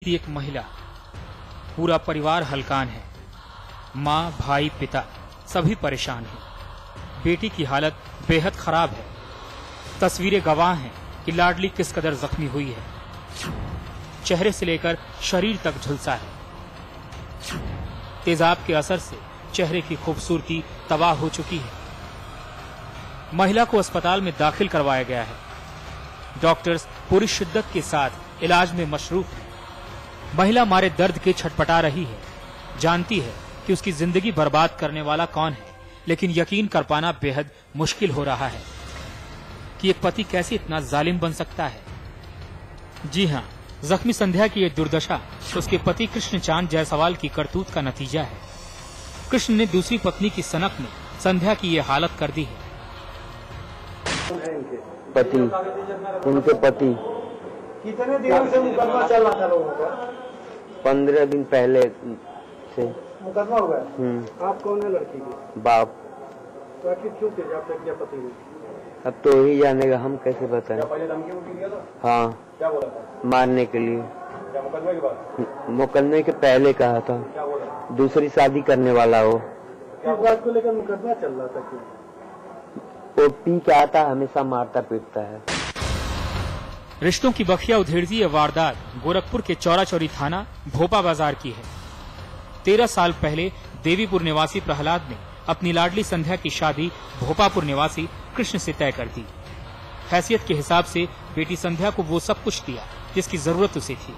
एक महिला, पूरा परिवार हलकान है। माँ, भाई, पिता सभी परेशान हैं। बेटी की हालत बेहद खराब है। तस्वीरें गवाह हैं कि लाडली किस कदर जख्मी हुई है। चेहरे से लेकर शरीर तक झुलसा है। तेजाब के असर से चेहरे की खूबसूरती तबाह हो चुकी है। महिला को अस्पताल में दाखिल करवाया गया है। डॉक्टर्स पूरी शिद्दत के साथ इलाज में मशरूफ हैं। महिला मारे दर्द के छटपटा रही है। जानती है कि उसकी जिंदगी बर्बाद करने वाला कौन है, लेकिन यकीन कर पाना बेहद मुश्किल हो रहा है कि एक पति कैसे इतना जालिम बन सकता है। जी हाँ, जख्मी संध्या की ये दुर्दशा उसके पति कृष्ण चांद जायसवाल की करतूत का नतीजा है। कृष्ण ने दूसरी पत्नी की सनक में संध्या की ये हालत कर दी है। पति, उनके पति कितने दिनों से मुकदमा चल रहा था लोगों का? 15 दिन पहले से मुकदमा हुआ है। आप कौन है लड़की की? बाप। तो आखिर क्यों किया आपने क्या पति ने? अब तो ही जानेगा, हम कैसे बताएं। पहले धमकी वमकी दिया था? हाँ, क्या बोला था? मारने के लिए। क्या मुकदमे के बाद? मुकदमे के पहले कहा था क्या बोला? दूसरी शादी करने वाला हो। किस बात को लेकर मुकदमा चल रहा था? क्यों? वो पी के आता, हमेशा मारता पीटता है। रिश्तों की बखिया उधेड़ती ये वारदात गोरखपुर के चौरा चौरी थाना भोपा बाजार की है। 13 साल पहले देवीपुर निवासी प्रहलाद ने अपनी लाडली संध्या की शादी भोपापुर निवासी कृष्ण से तय कर दी। हैसियत के हिसाब से बेटी संध्या को वो सब कुछ दिया जिसकी जरूरत उसे थी।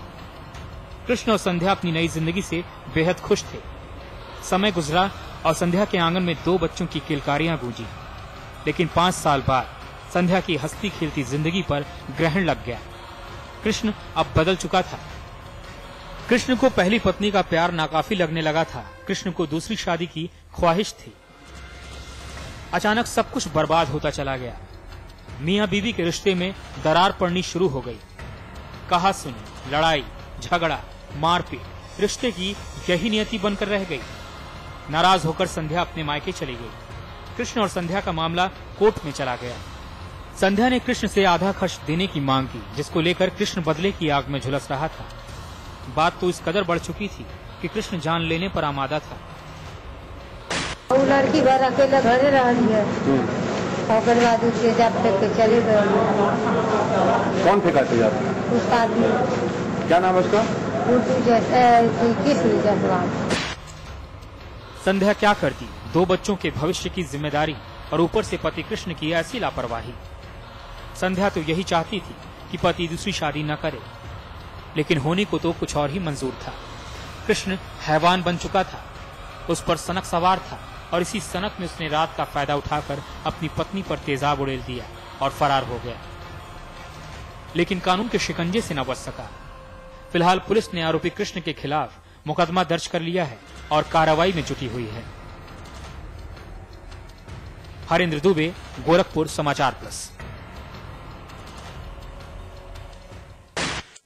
कृष्ण और संध्या अपनी नई जिंदगी से बेहद खुश थे। समय गुजरा और संध्या के आंगन में 2 बच्चों की किलकारियां गूंजी। लेकिन 5 साल बाद संध्या की हंसती खेलती जिंदगी पर ग्रहण लग गया। कृष्ण अब बदल चुका था। कृष्ण को पहली पत्नी का प्यार नाकाफी लगने लगा था। कृष्ण को दूसरी शादी की ख्वाहिश थी। अचानक सब कुछ बर्बाद होता चला गया। मियां बीवी के रिश्ते में दरार पड़नी शुरू हो गई। कहा सुनी, लड़ाई झगड़ा, मारपीट रिश्ते की यही नियति बनकर रह गई। नाराज होकर संध्या अपने मायके चली गई। कृष्ण और संध्या का मामला कोर्ट में चला गया। संध्या ने कृष्ण से आधा खर्च देने की मांग की, जिसको लेकर कृष्ण बदले की आग में झुलस रहा था। बात तो इस कदर बढ़ चुकी थी कि कृष्ण जान लेने पर आमादा था। वो लड़की घर अकेले घरे रही है और बाद उसके जब तक के चले गए। कौन थे काटे जाते? उसका आदमी। क्या नाम है उसका? कृष्ण जायसवाल। संध्या क्या करती? 2 बच्चों के भविष्य की जिम्मेदारी और ऊपर से पति कृष्ण की ऐसी लापरवाही। संध्या तो यही चाहती थी कि पति दूसरी शादी न करे, लेकिन होने को तो कुछ और ही मंजूर था। कृष्ण हैवान बन चुका था, उस पर सनक सवार था और इसी सनक में उसने रात का फायदा उठाकर अपनी पत्नी पर तेजाब उड़ेल दिया और फरार हो गया। लेकिन कानून के शिकंजे से न बच सका। फिलहाल पुलिस ने आरोपी कृष्ण के खिलाफ मुकदमा दर्ज कर लिया है और कार्रवाई में जुटी हुई है। हरेंद्र दुबे, गोरखपुर समाचार प्लस।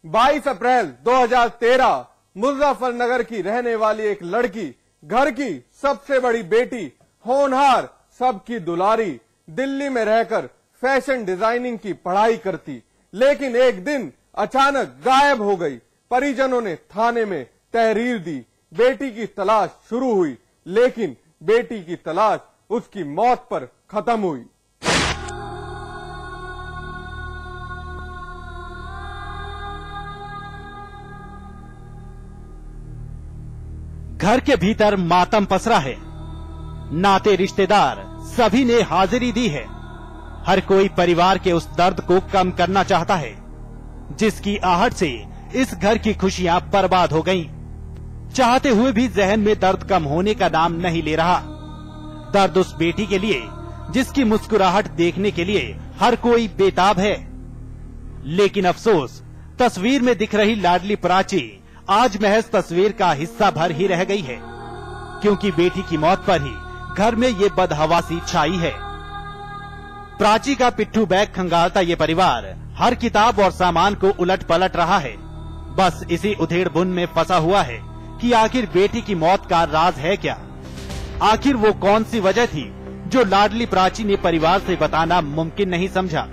22 अप्रैल 2013 मुजफ्फरनगर की रहने वाली एक लड़की, घर की सबसे बड़ी बेटी, होनहार, सबकी दुलारी, दिल्ली में रहकर फैशन डिजाइनिंग की पढ़ाई करती, लेकिन एक दिन अचानक गायब हो गई। परिजनों ने थाने में तहरीर दी। बेटी की तलाश शुरू हुई, लेकिन बेटी की तलाश उसकी मौत पर खत्म हुई। घर के भीतर मातम पसरा है। नाते रिश्तेदार सभी ने हाजिरी दी है। हर कोई परिवार के उस दर्द को कम करना चाहता है जिसकी आहट से इस घर की खुशियां बर्बाद हो गईं। चाहते हुए भी जहन में दर्द कम होने का नाम नहीं ले रहा। दर्द उस बेटी के लिए जिसकी मुस्कुराहट देखने के लिए हर कोई बेताब है। लेकिन अफसोस, तस्वीर में दिख रही लाडली प्राची आज महज तस्वीर का हिस्सा भर ही रह गई है, क्योंकि बेटी की मौत पर ही घर में ये बदहवासी छाई है। प्राची का पिट्ठू बैग खंगालता ये परिवार हर किताब और सामान को उलट पलट रहा है। बस इसी उधेड़ बुन में फंसा हुआ है कि आखिर बेटी की मौत का राज है क्या। आखिर वो कौन सी वजह थी जो लाडली प्राची ने परिवार से बताना मुमकिन नहीं समझा।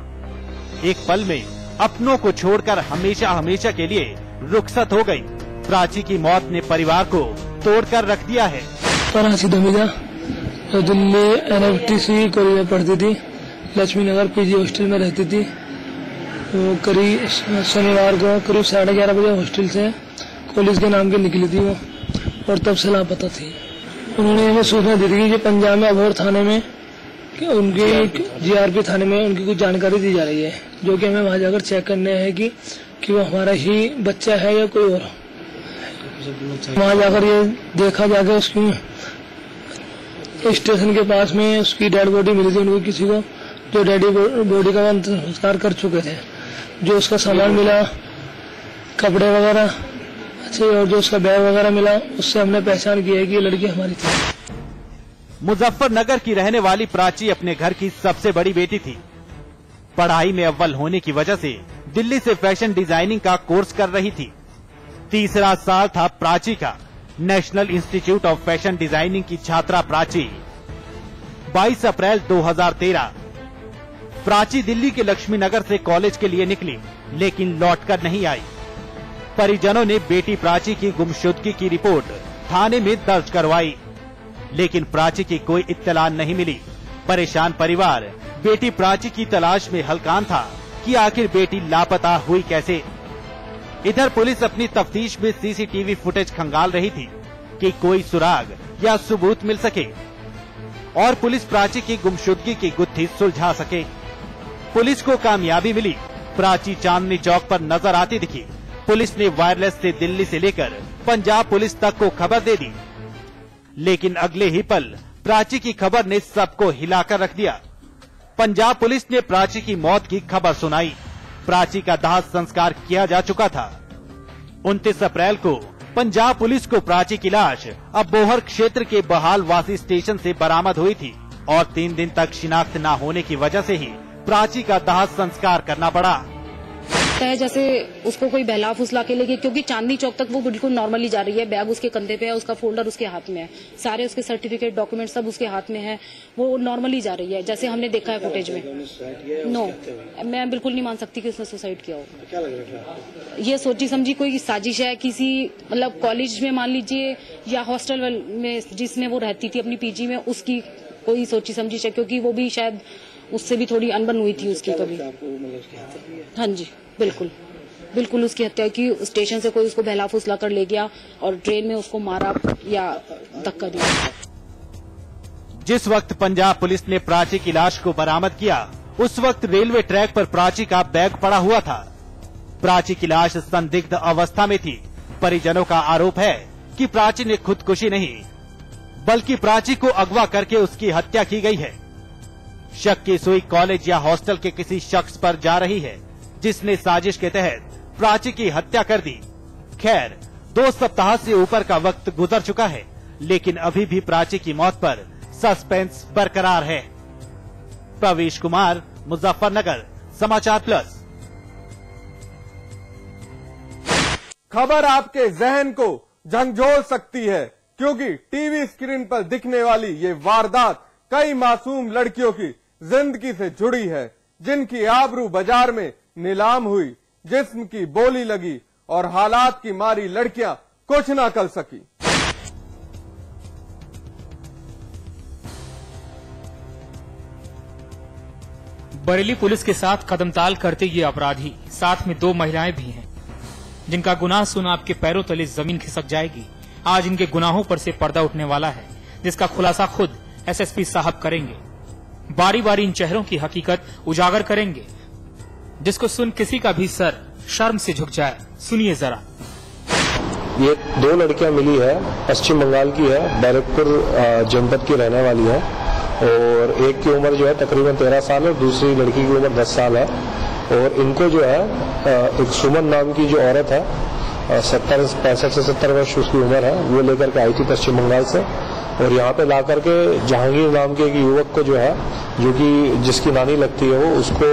एक पल में अपनों को छोड़कर हमेशा हमेशा के लिए रुखसत हो गई। प्राची की मौत ने परिवार को तोड़कर रख दिया है। प्राची धमीजा जो दिल्ली NFTC कॉलेज में पढ़ती थी, लक्ष्मी नगर PG हॉस्टल में रहती थी। वो करीब शनिवार को करीब 11:30 बजे हॉस्टल से कॉलेज के नाम के निकली थी वो, और तब से लापता थी। उन्होंने हमें सूचना दी थी कि पंजाब में अबोहर थाने में कि उनके GRP थाने में उनकी कुछ जानकारी दी जा रही है, जो कि हमें वहां जाकर चेक करने है कि वो हमारा ही बच्चा है या कोई और। वहां जाकर ये देखा जाकर उसकी स्टेशन के पास में उसकी डेड बॉडी मिली थी उनको, किसी को जो डेड बॉडी का अंतिम संस्कार कर चुके थे। जो उसका सामान मिला, कपड़े वगैरह अच्छे, और जो उसका बैग वगैरह मिला, उससे हमने पहचान की है कि ये लड़की हमारी थी। मुजफ्फरनगर की रहने वाली प्राची अपने घर की सबसे बड़ी बेटी थी। पढ़ाई में अव्वल होने की वजह से दिल्ली से फैशन डिजाइनिंग का कोर्स कर रही थी। तीसरा साल था प्राची का। National institute of fashion designing की छात्रा प्राची 22 अप्रैल 2013 प्राची दिल्ली के लक्ष्मी नगर से कॉलेज के लिए निकली, लेकिन लौटकर नहीं आई। परिजनों ने बेटी प्राची की गुमशुदगी की रिपोर्ट थाने में दर्ज करवाई, लेकिन प्राची की कोई इत्तला नहीं मिली। परेशान परिवार बेटी प्राची की तलाश में हलकान था कि आखिर बेटी लापता हुई कैसे। इधर पुलिस अपनी तफ्तीश में CCTV फुटेज खंगाल रही थी कि कोई सुराग या सबूत मिल सके और पुलिस प्राची की गुमशुदगी की गुत्थी सुलझा सके। पुलिस को कामयाबी मिली। प्राची चांदनी चौक पर नजर आती दिखी। पुलिस ने वायरलेस से दिल्ली से लेकर पंजाब पुलिस तक को खबर दे दी, लेकिन अगले ही पल प्राची की खबर ने सबको हिलाकर रख दिया। पंजाब पुलिस ने प्राची की मौत की खबर सुनाई। प्राची का दाह संस्कार किया जा चुका था। 29 अप्रैल को पंजाब पुलिस को प्राची की लाश अबोहर क्षेत्र के बहालवासी स्टेशन से बरामद हुई थी और 3 दिन तक शिनाख्त न होने की वजह से ही प्राची का दाह संस्कार करना पड़ा। जैसे उसको कोई बहला फुसला के लेके, क्योंकि चांदनी चौक तक वो बिल्कुल नॉर्मली जा रही है। बैग उसके कंधे पे है, उसका फोल्डर उसके हाथ में है, सारे उसके सर्टिफिकेट डॉक्यूमेंट सब उसके हाथ में है। वो नॉर्मली जा रही है जैसे हमने देखा है फुटेज में। नो, मैं बिल्कुल नहीं मान सकती कि उसने सुसाइड किया हो। क्या लग रहा है? ये सोची समझी कोई साजिश है किसी, मतलब कॉलेज में मान लीजिए या हॉस्टल में जिसमें वो रहती थी अपनी PG में, उसकी कोई सोची समझी है, क्योंकि वो भी शायद उससे भी थोड़ी अनबन हुई थी उसकी कभी। हाँ जी, बिल्कुल बिल्कुल उसकी हत्या की। स्टेशन से कोई उसको बहला फुसला कर ले गया और ट्रेन में उसको मारा या धक्का दिया। जिस वक्त पंजाब पुलिस ने प्राची की लाश को बरामद किया, उस वक्त रेलवे ट्रैक पर प्राची का बैग पड़ा हुआ था। प्राची की लाश संदिग्ध अवस्था में थी। परिजनों का आरोप है कि प्राची ने खुदकुशी नहीं, बल्कि प्राची को अगवा करके उसकी हत्या की गई है। शक की सुई कॉलेज या हॉस्टल के किसी शख्स पर जा रही है, जिसने साजिश के तहत प्राची की हत्या कर दी। खैर, 2 सप्ताह से ऊपर का वक्त गुजर चुका है, लेकिन अभी भी प्राची की मौत पर सस्पेंस बरकरार है। प्रवेश कुमार, मुजफ्फरनगर, समाचार प्लस। खबर आपके जहन को झंझोड़ सकती है, क्योंकि टीवी स्क्रीन पर दिखने वाली ये वारदात कई मासूम लड़कियों की जिंदगी से जुड़ी है, जिनकी आबरू बाजार में नीलाम हुई, जिस्म की बोली लगी और हालात की मारी लड़कियां कुछ ना कर सकी। बरेली पुलिस के साथ कदमताल करते ये अपराधी साथ में 2 महिलाएं भी हैं, जिनका गुनाह सुन आपके पैरों तले जमीन खिसक जाएगी। आज इनके गुनाहों पर से पर्दा उठने वाला है, जिसका खुलासा खुद SSP साहब करेंगे। बारी बारी इन चेहरों की हकीकत उजागर करेंगे, जिसको सुन किसी का भी सर शर्म से झुक जाए। सुनिए जरा। ये 2 लड़कियां मिली है, पश्चिम बंगाल की है, बैरकपुर जनपद की रहने वाली है, और एक की उम्र जो है तकरीबन 13 साल है और दूसरी लड़की की उम्र 10 साल है। और इनको जो है एक सुमन नाम की जो औरत है, 65 से 70 वर्ष उसकी उम्र है, वो लेकर के आई थी पश्चिम बंगाल से, और यहाँ पे ला करके जहांगीर नाम के एक युवक को जो है, जो कि जिसकी नानी लगती है, वो उसको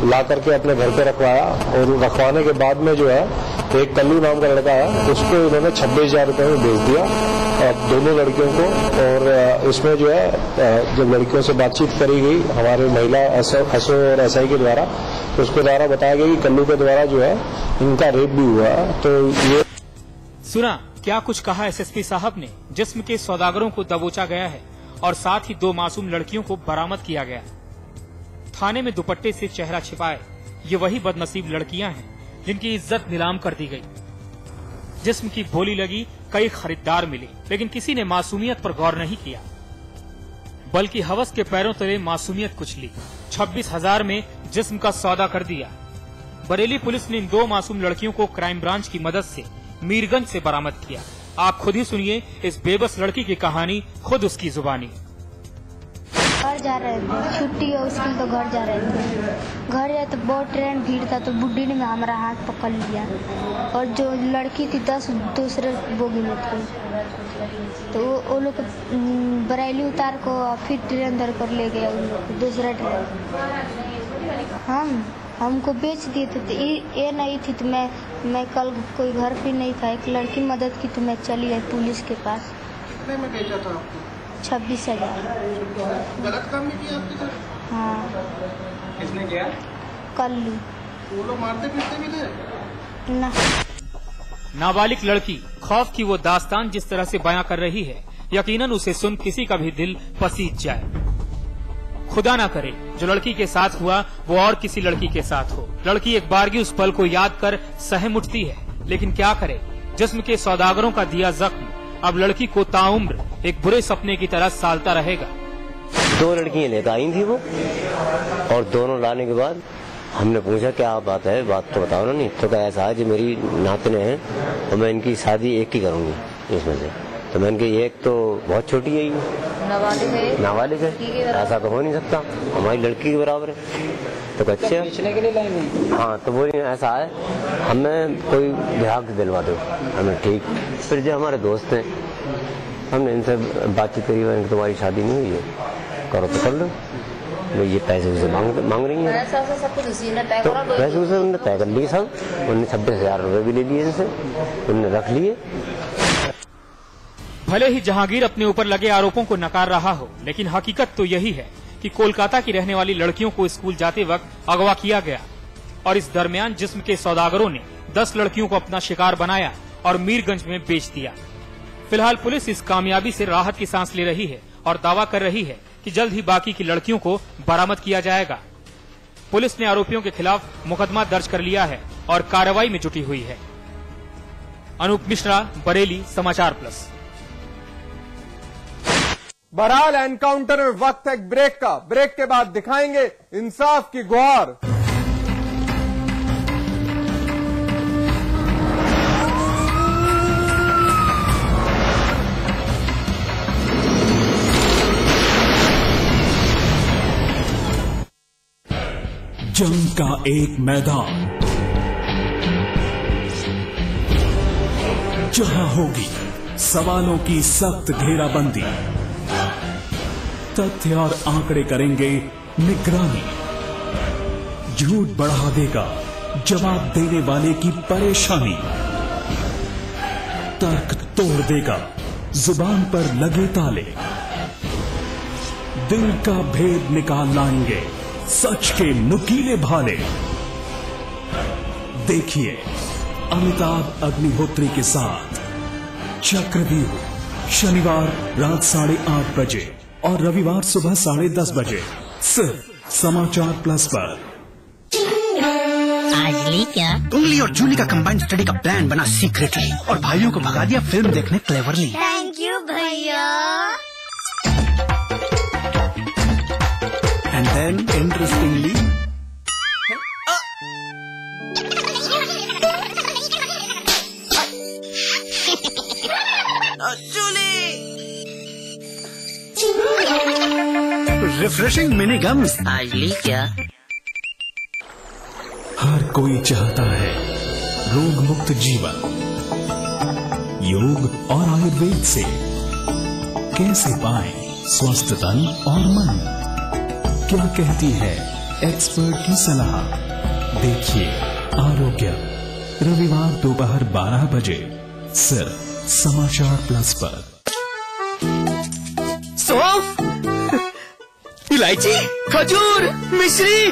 ला करके अपने घर पे रखवाया और रखवाने के बाद में जो है एक कल्लू नाम का लड़का है, उसको इन्होंने 26,000 रुपये में बेच दिया दोनों लड़कियों को। और इसमें जो है जब लड़कियों से बातचीत करी गई हमारे महिला एसओ और एसआई के द्वारा, तो उसके द्वारा बताया गया कि कल्लू के द्वारा जो है इनका रेप भी हुआ। तो ये सुना क्या कुछ कहा एसएसपी साहब ने। जिस्म के सौदागरों को दबोचा गया है और साथ ही 2 मासूम लड़कियों को बरामद किया गया। थाने में दुपट्टे से चेहरा छिपाए ये वही बदनसीब लड़कियां हैं जिनकी इज्जत नीलाम कर दी गई। जिस्म की बोली लगी, कई खरीदार मिले, लेकिन किसी ने मासूमियत पर गौर नहीं किया, बल्कि हवस के पैरों तले मासूमियत कुचली। 26,000 में जिस्म का सौदा कर दिया। बरेली पुलिस ने इन 2 मासूम लड़कियों को क्राइम ब्रांच की मदद से मीरगंज से बरामद किया। आप खुद ही सुनिए इस बेबस लड़की की कहानी, खुद उसकी जुबानी। घर जा रहे थे, छुट्टी है उसके लिए, तो घर जा रहे थे। घर जाए तो बहुत ट्रेन भीड़ था, तो बुड्ढी ने हमारा हाथ पकड़ लिया और जो लड़की थी 10 दूसरे बोगी में थी, तो वो लोग बरेली उतार को फिर ट्रेन धर कर ले गया उन लोग दूसरा ट्रेन। हमको बेच दिए थे, तो ये नहीं थी, तो मैं कल कोई घर पे नहीं था, एक लड़की मदद की तो मैं चली गई पुलिस के पास। कितने में बेचा था आपको? 26,000। गलत काम नहीं किया आपके साथ? हाँ। किसने किया? कल्लू। वो लोग मारते पीटते भी थे? ना। नाबालिग लड़की खौफ की वो दास्तान जिस तरह से बयां कर रही है, यकीनन उसे सुन किसी का भी दिल पसीज जाए। खुदा ना करे जो लड़की के साथ हुआ वो और किसी लड़की के साथ हो। लड़की एक बारगी उस पल को याद कर सहम उठती है, लेकिन क्या करे, जिस्म के सौदागरों का दिया जख्म अब लड़की को ताउम्र एक बुरे सपने की तरह सालता रहेगा। 2 लड़कियां लेकर आई थी वो, और दोनों लाने के बाद हमने पूछा क्या बात है, बात तो बताओ ना। नहीं तो क्या ऐसा है जो मेरी नातने हैं और मैं इनकी शादी एक ही करूंगी इसमें से। तो मैंने कहा एक तो बहुत छोटी है, नाबालिग है, ऐसा तो हो नहीं सकता, हमारी लड़की के बराबर है। तो अच्छा बेचने के लिए लाएंगे? हाँ, तो बोली ऐसा है, हमें कोई ग्राहक दिलवा दो। हमें ठीक। फिर जो हमारे दोस्त हैं हमने इनसे बातचीत करी, तुम्हारी शादी नहीं हुई है, करो तो कर लो। ये पैसे उसे मांग रही हैं, तो पैसे उसे उन्होंने तय कर लिए सब। उन्होंने 26,000 रुपये भी ले लिए इनसे, उन्होंने रख लिए। भले ही जहांगीर अपने ऊपर लगे आरोपों को नकार रहा हो, लेकिन हकीकत तो यही है कि कोलकाता की रहने वाली लड़कियों को स्कूल जाते वक्त अगवा किया गया और इस दरमियान जिस्म के सौदागरों ने 10 लड़कियों को अपना शिकार बनाया और मीरगंज में बेच दिया। फिलहाल पुलिस इस कामयाबी से राहत की सांस ले रही है और दावा कर रही है कि जल्द ही बाकी की लड़कियों को बरामद किया जाएगा। पुलिस ने आरोपियों के खिलाफ मुकदमा दर्ज कर लिया है और कार्रवाई में जुटी हुई है। अनूप मिश्रा, बरेली, समाचार प्लस। बहरहाल एनकाउंटर में वक्त है एक ब्रेक का। ब्रेक के बाद दिखाएंगे इंसाफ की गुहार। जंग का एक मैदान जहां होगी सवालों की सख्त घेराबंदी, तथ्य और आंकड़े करेंगे निगरानी, झूठ बढ़ा देगा जवाब देने वाले की परेशानी, तर्क तोड़ देगा जुबान पर लगे ताले, दिल का भेद निकाल लाएंगे सच के नुकीले भाले। देखिए अमिताभ अग्निहोत्री के साथ चक्रव्यूह, शनिवार रात 8:30 बजे और रविवार सुबह 10:30 बजे सिर्फ समाचार प्लस पर। आज क्या उंगली और जूली का कंबाइंड स्टडी का प्लान बना सीक्रेटली और भाइयों को भगा दिया फिल्म देखने क्लेवरली। थैंक यू भैया। And then interestingly refreshing mini games. आज ली क्या? हर कोई चाहता है रोग मुक्त जीवन। योग और आयुर्वेद से कैसे पाएं स्वस्थ तन और मन? क्या कहती है एक्सपर्ट की सलाह। देखिए आरोग्य, रविवार दोपहर 12 बजे सिर्फ समाचार प्लस पर। सौंफ, इलायची, खजूर, मिश्री,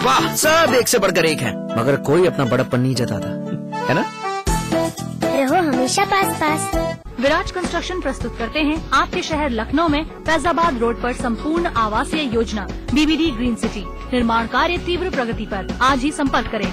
वाह, सब एक से बढ़कर एक है, मगर कोई अपना बड़प्पन नहीं जताता, है ना? रहो हमेशा पास पास। विराज कंस्ट्रक्शन प्रस्तुत करते हैं आपके शहर लखनऊ में फैजाबाद रोड पर संपूर्ण आवासीय योजना बीबीडी ग्रीन सिटी। निर्माण कार्य तीव्र प्रगति पर। आज ही संपर्क करें।